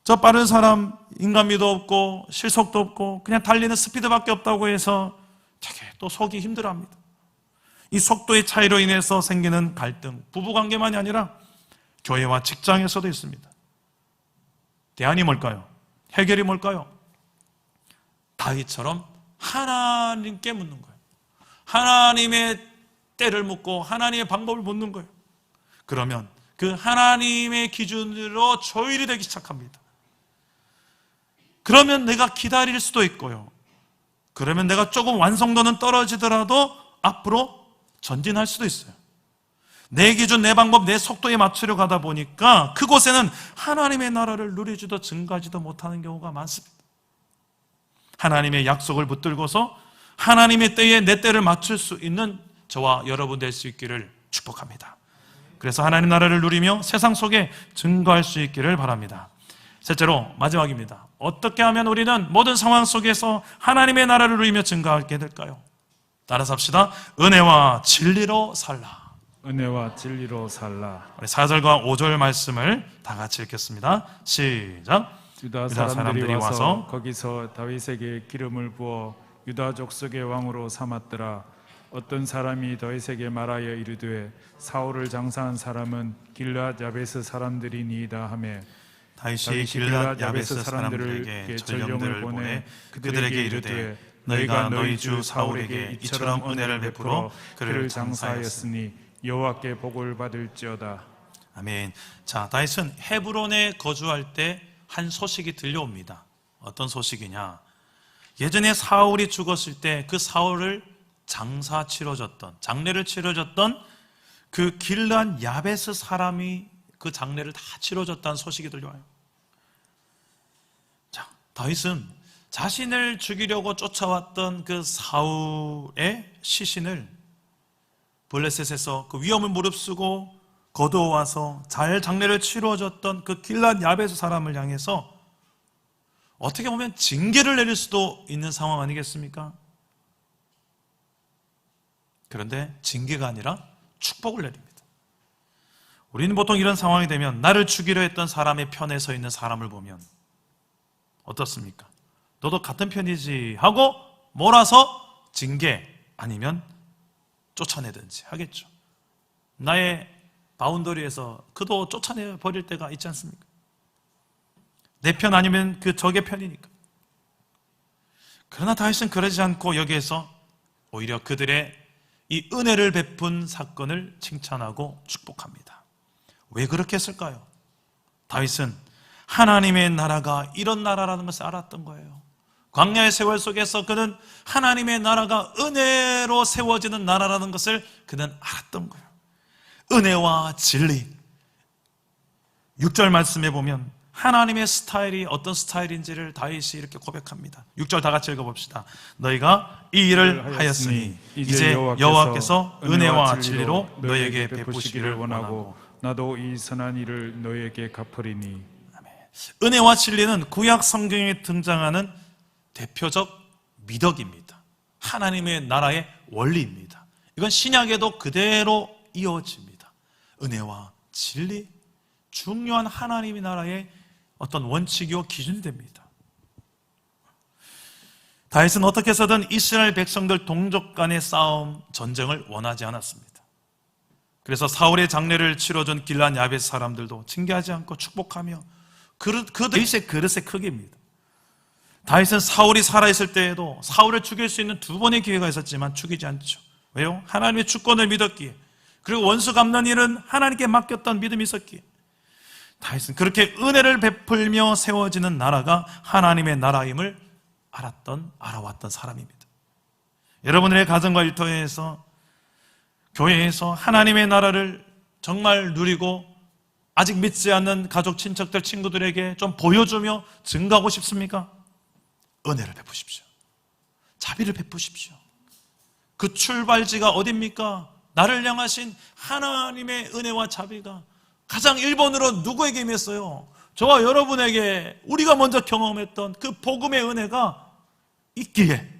저 빠른 사람 인간미도 없고 실속도 없고 그냥 달리는 스피드밖에 없다고 해서 되게 또 속이 힘들어합니다. 이 속도의 차이로 인해서 생기는 갈등, 부부관계만이 아니라 교회와 직장에서도 있습니다. 대안이 뭘까요? 해결이 뭘까요? 다윗처럼 하나님께 묻는 거예요. 하나님의 때를 묻고 하나님의 방법을 묻는 거예요. 그러면 그 하나님의 기준으로 조율이 되기 시작합니다. 그러면 내가 기다릴 수도 있고요. 그러면 내가 조금 완성도는 떨어지더라도 앞으로 전진할 수도 있어요. 내 기준, 내 방법, 내 속도에 맞추려 가다 보니까 그곳에는 하나님의 나라를 누리지도 증가하지도 못하는 경우가 많습니다. 하나님의 약속을 붙들고서 하나님의 때에 내 때를 맞출 수 있는 저와 여러분 될 수 있기를 축복합니다. 그래서 하나님 나라를 누리며 세상 속에 증거할 수 있기를 바랍니다. 셋째로, 마지막입니다. 어떻게 하면 우리는 모든 상황 속에서 하나님의 나라를 누리며 증거하게 될까요? 따라서 합시다. 은혜와 진리로 살라. 은혜와 진리로 살라. 우리 4절과 5절 말씀을 다 같이 읽겠습니다. 시작. 유다 사람들이 와서 거기서 다윗에게 기름을 부어 유다 족속의 왕으로 삼았더라. 어떤 사람이 다윗에게 말하여 이르되 사울을 장사한 사람은 길앗 야베스 사람들이니이다 하며, 다윗이 길앗 야베스 사람들에게 전령들을 보내 그들에게 이르되 너희가 너희 주 사울에게 이처럼 은혜를 베풀어 그를 장사하였으니 여호와께 복을 받을지어다. 아멘. 자, 다윗은 헤브론에 거주할 때 한 소식이 들려옵니다. 어떤 소식이냐? 예전에 사울이 죽었을 때 그 사울을 장사 치러줬던, 장례를 치러줬던 그 길앗 야베스 사람이 그 장례를 다 치러줬다는 소식이 들려와요. 자, 다윗은 자신을 죽이려고 쫓아왔던 그 사울의 시신을 블레셋에서 그 위험을 무릅쓰고 거두어와서 잘 장례를 치러줬던 그 길앗 야베스 사람을 향해서 어떻게 보면 징계를 내릴 수도 있는 상황 아니겠습니까? 그런데 징계가 아니라 축복을 내립니다. 우리는 보통 이런 상황이 되면 나를 죽이려 했던 사람의 편에 서 있는 사람을 보면 어떻습니까? 너도 같은 편이지 하고 몰아서 징계 아니면 쫓아내든지 하겠죠. 나의 바운더리에서 그도 쫓아내 버릴 때가 있지 않습니까? 내 편 아니면 그 적의 편이니까. 그러나 다윗은 그러지 않고 여기에서 오히려 그들의 이 은혜를 베푼 사건을 칭찬하고 축복합니다. 왜 그렇게 했을까요? 다윗은 하나님의 나라가 이런 나라라는 것을 알았던 거예요. 광야의 세월 속에서 그는 하나님의 나라가 은혜로 세워지는 나라라는 것을 그는 알았던 거예요. 은혜와 진리. 6절 말씀에 보면 하나님의 스타일이 어떤 스타일인지를 다윗이 이렇게 고백합니다. 6절 다 같이 읽어봅시다. 너희가 이 일을 하였으니 이제 여호와께서 은혜와 진리로 너희에게 베푸시기를 원하고 나도 이 선한 일을 너희에게 갚으리니. 은혜와 진리는 구약 성경에 등장하는 대표적 미덕입니다. 하나님의 나라의 원리입니다. 이건 신약에도 그대로 이어집니다. 은혜와 진리, 중요한 하나님의 나라의 어떤 원칙이요 기준이 됩니다. 다윗은 어떻게 해서든 이스라엘 백성들 동족 간의 싸움, 전쟁을 원하지 않았습니다. 그래서 사울의 장례를 치러준 길란 야벳 사람들도 징계하지 않고 축복하며 그 다윗의 그릇의 크기입니다. 다윗은 사울이 살아있을 때에도 사울을 죽일 수 있는 2번의 기회가 있었지만 죽이지 않죠. 왜요? 하나님의 주권을 믿었기에, 그리고 원수 갚는 일은 하나님께 맡겼던 믿음이 있었기에 다윗은 그렇게 은혜를 베풀며 세워지는 나라가 하나님의 나라임을 알아왔던 사람입니다. 여러분들의 가정과 일터에서, 교회에서 하나님의 나라를 정말 누리고 아직 믿지 않는 가족, 친척들, 친구들에게 좀 보여주며 증거하고 싶습니까? 은혜를 베푸십시오. 자비를 베푸십시오. 그 출발지가 어딥니까? 나를 향하신 하나님의 은혜와 자비가 가장 1번으로 누구에게 임했어요? 저와 여러분에게, 우리가 먼저 경험했던 그 복음의 은혜가 있기에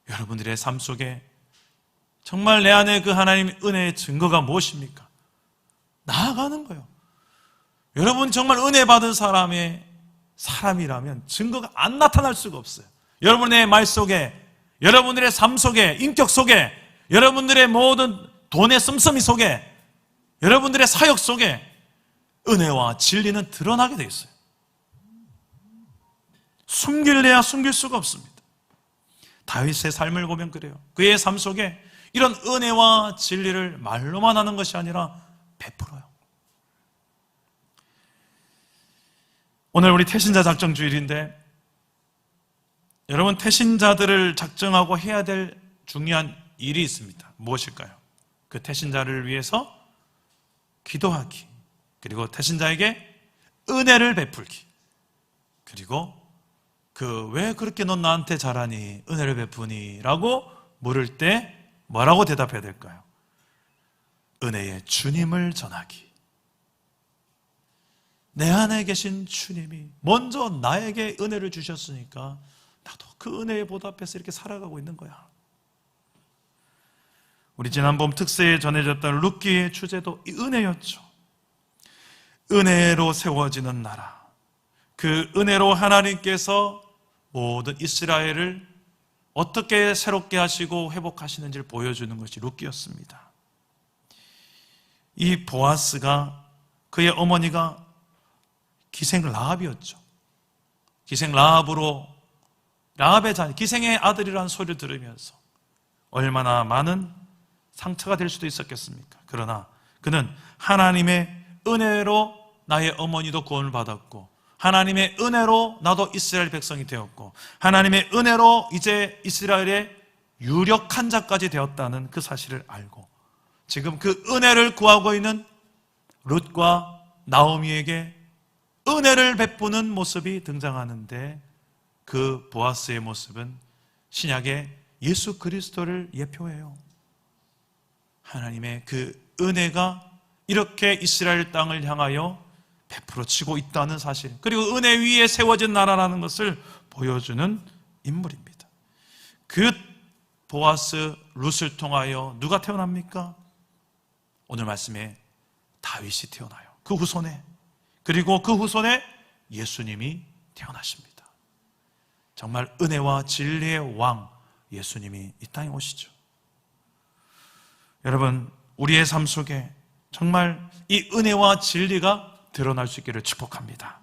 여러분들의 삶 속에 정말 내 안에 그 하나님의 은혜의 증거가 무엇입니까? 나아가는 거예요. 여러분 정말 은혜 받은 사람이라면 증거가 안 나타날 수가 없어요. 여러분의 말 속에, 여러분들의 삶 속에, 인격 속에, 여러분들의 모든 돈의 씀씀이 속에, 여러분들의 사역 속에 은혜와 진리는 드러나게 돼 있어요. 숨길래야 숨길 수가 없습니다. 다윗의 삶을 보면 그래요. 그의 삶 속에 이런 은혜와 진리를 말로만 하는 것이 아니라 베풀어요. 오늘 우리 태신자 작정 주일인데, 여러분 태신자들을 작정하고 해야 될 중요한 일이 있습니다. 무엇일까요? 그 태신자를 위해서 기도하기, 그리고 태신자에게 은혜를 베풀기, 그리고 왜 그렇게 넌 나한테 잘하니, 은혜를 베푸니? 라고 물을 때 뭐라고 대답해야 될까요? 은혜의 주님을 전하기. 내 안에 계신 주님이 먼저 나에게 은혜를 주셨으니까 나도 그 은혜에 보답해서 이렇게 살아가고 있는 거야. 우리 지난번 특세에 전해졌던 룻기의 주제도 이 은혜였죠. 은혜로 세워지는 나라, 그 은혜로 하나님께서 모든 이스라엘을 어떻게 새롭게 하시고 회복하시는지를 보여주는 것이 룻기였습니다. 이 보아스가, 그의 어머니가 기생 라합이었죠. 기생 라합으로, 라합의 자녀, 기생의 아들이라는 소리를 들으면서 얼마나 많은 상처가 될 수도 있었겠습니까? 그러나 그는 하나님의 은혜로 나의 어머니도 구원을 받았고, 하나님의 은혜로 나도 이스라엘 백성이 되었고, 하나님의 은혜로 이제 이스라엘의 유력한 자까지 되었다는 그 사실을 알고, 지금 그 은혜를 구하고 있는 룻과 나오미에게 은혜를 베푸는 모습이 등장하는데, 그 보아스의 모습은 신약의 예수 그리스도를 예표해요. 하나님의 그 은혜가 이렇게 이스라엘 땅을 향하여 베풀어지고 있다는 사실, 그리고 은혜 위에 세워진 나라라는 것을 보여주는 인물입니다. 그 보아스 룻을 통하여 누가 태어납니까? 오늘 말씀에 다윗이 태어나요. 그 후손에, 그리고 그 후손에 예수님이 태어나십니다. 정말 은혜와 진리의 왕 예수님이 이 땅에 오시죠. 여러분, 우리의 삶 속에 정말 이 은혜와 진리가 드러날 수 있기를 축복합니다.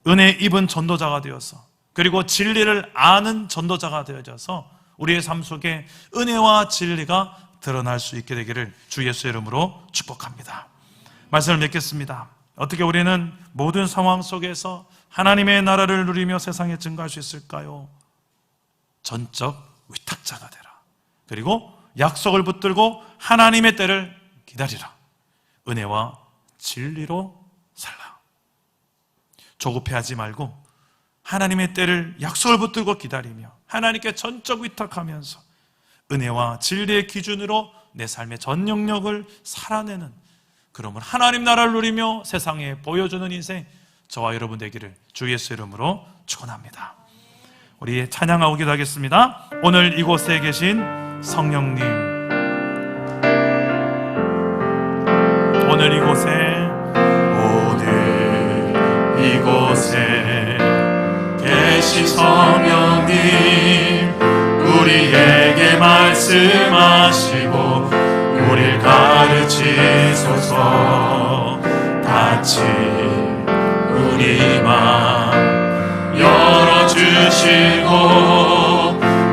은혜 입은 전도자가 되어서, 그리고 진리를 아는 전도자가 되어져서 우리의 삶 속에 은혜와 진리가 드러날 수 있게 되기를 주 예수의 이름으로 축복합니다. 말씀을 맺겠습니다. 어떻게 우리는 모든 상황 속에서 하나님의 나라를 누리며 세상에 증거할 수 있을까요? 전적 위탁자가 되라. 그리고 약속을 붙들고 하나님의 때를 기다리라. 은혜와 진리로 살라. 조급해하지 말고 하나님의 때를, 약속을 붙들고 기다리며 하나님께 전적 위탁하면서 은혜와 진리의 기준으로 내 삶의 전 영역을 살아내는, 그러면 하나님 나라를 누리며 세상에 보여주는 인생 저와 여러분 되기를 주 예수 이름으로 축원합니다. 우리 찬양하고 기도하겠습니다. 오늘 이곳에 계신 성령님, 오늘 이곳에 계신 성령님, 인도하소서. 다친 우리 맘 열어주시고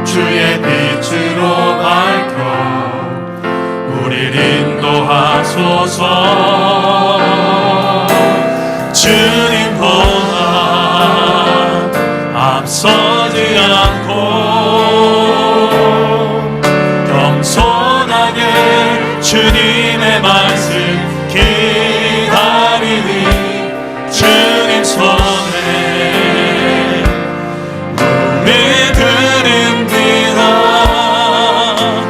주의 빛으로 밝혀 우리를 인도하소서. 주님보다 앞서지 않고 겸손하게 주님의 말씀 기다리니 주님 손에 우리 드립니다.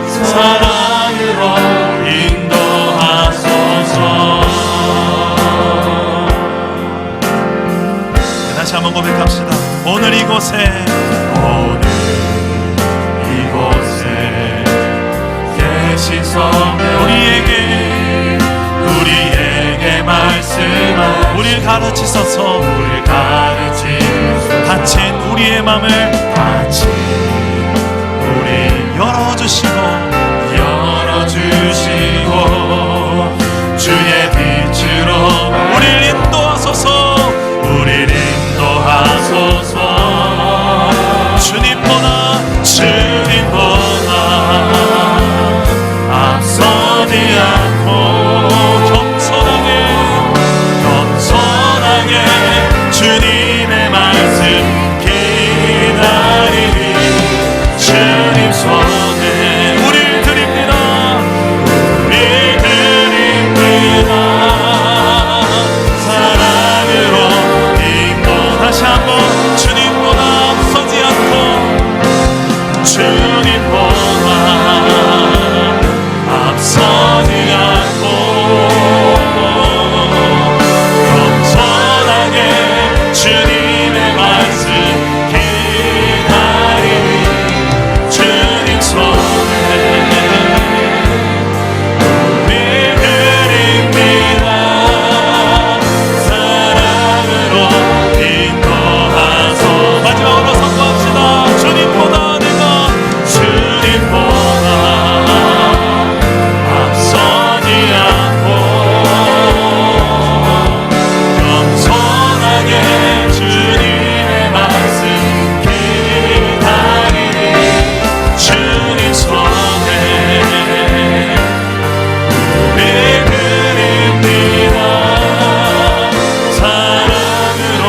사랑으로 인도하소서. 다시 한번 고백합시다. 오늘 이곳에 계신 성령 우리에게 말씀하시고 우리를 가르치소서. 다친 우리의 맘을 열어주시고 주의 빛으로 우리를 인도하소서. 주님보다 앞서지 않고 겸손하게 주님의 말씀 기다리니 주님 손에 우리를 드립니다. 사랑으로 인도. 다시 한번 주님보다 앞서지 않고 주님보다 앞서지 않고 겸손하게 주님의 말씀 기다리니 주님 손에 우리 드립니다. 사랑으로 인도하소서. 마지막으로 선포합시다. 주님보다 앞서지 않고 겸손하게 주님의 말씀 기다리니 주님 손에 우리 드립니다. 사랑으로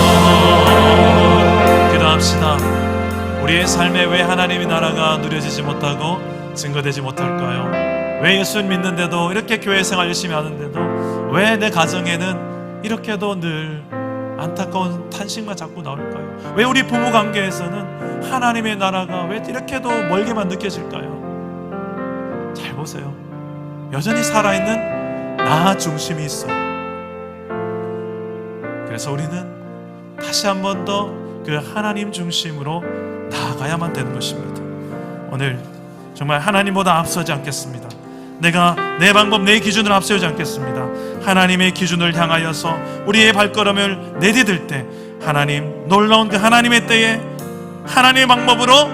인도하소서. 기도합시다. 우리의 삶에 왜 하나님의 나라가 누려지지 못하고 증거되지 못할까요? 왜 예수를 믿는데도 이렇게 교회 생활 열심히 하는데도 왜 내 가정에는 이렇게도 늘 안타까운 탄식만 자꾸 나올까요? 왜 우리 부부 관계에서는 하나님의 나라가 왜 이렇게도 멀게만 느껴질까요? 잘 보세요. 여전히 살아있는 나 중심이 있어요. 그래서 우리는 다시 한 번 더 그 하나님 중심으로 나아가야만 되는 것입니다. 오늘 정말 하나님보다 앞서지 않겠습니다. 내가 내 방법, 내 기준을 앞세우지 않겠습니다. 하나님의 기준을 향하여서 우리의 발걸음을 내디딜 때 하나님, 놀라운 그 하나님의 때에 하나님의 방법으로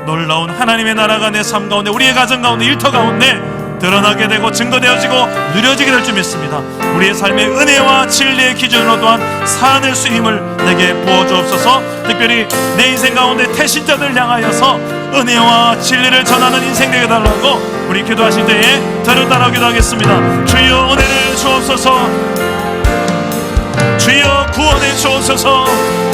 놀라운 하나님의 나라가 내 삶 가운데, 우리의 가정 가운데, 일터 가운데 드러나게 되고 증거되어지고 누려지게 될 줄 믿습니다. 우리의 삶의 은혜와 진리의 기준으로 또한 살아낼 수 힘을 내게 부어주옵소서. 특별히 내 인생 가운데 태신자들을 향하여서 은혜와 진리를 전하는 인생 되게 달라고 우리 기도하실 때에 저를 따라 기도하겠습니다. 주여 은혜를 주옵소서. 주여 구원해 주옵소서.